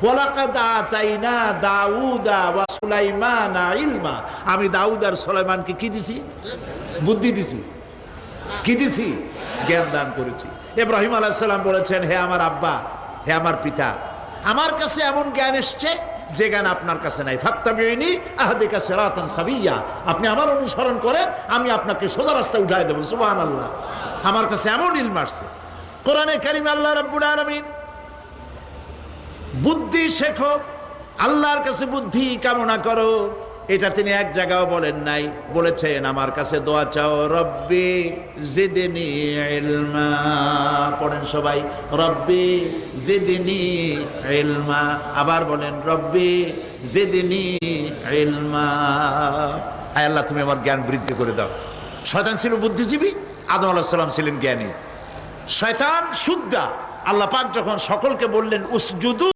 ওয়ালাকাদ আতাইনা দাউদা ওয়া সুলাইমানা ইলমা। আমি দাউদ আর সুলাইমানকে কি দিছি? বুদ্ধি দিছি। কি দিছি? জ্ঞান দান করেছি। ইব্রাহিম আলাইহিস সালাম বলেছেন, হে আমার আব্বা, হে আমার পিতা, আমার কাছে এমন জ্ঞান এসছে যে জ্ঞান আপনার কাছে নাই। ফাত্তাবিউনি আহদিকা সিরাতান সাবিয়্যা। আপনি আমার অনুসরণ করেন, আমি আপনাকে সোজা রাস্তায় উঠাই দেব। সুবহানাল্লাহ। আমার কাছে এমন ইলম আসছে। কোরআনে কারিমে আল্লাহ রাব্বুল আলামিন বুদ্ধি শেখো, আল্লাহর কাছে বুদ্ধি কামনা করো, এটা তিনি এক জায়গাও বলেন নাই। বলেছেন আমার কাছে দোয়া চাও, রব্বি জিদনি ইলমা। পড়েন সবাই, রব্বি জিদনি ইলমা। আবার বলেন, রব্বি জিদনি ইলমা। আয় আল্লাহ, তুমি আমার জ্ঞান বৃদ্ধি করে দাও। শয়তান ছিল বুদ্ধিজীবী, আদম আলাইহিস সালাম ছিলেন জ্ঞানী। শয়তান সুদ্দা। আল্লাহ পাক যখন সকলকে বললেন উসজুদু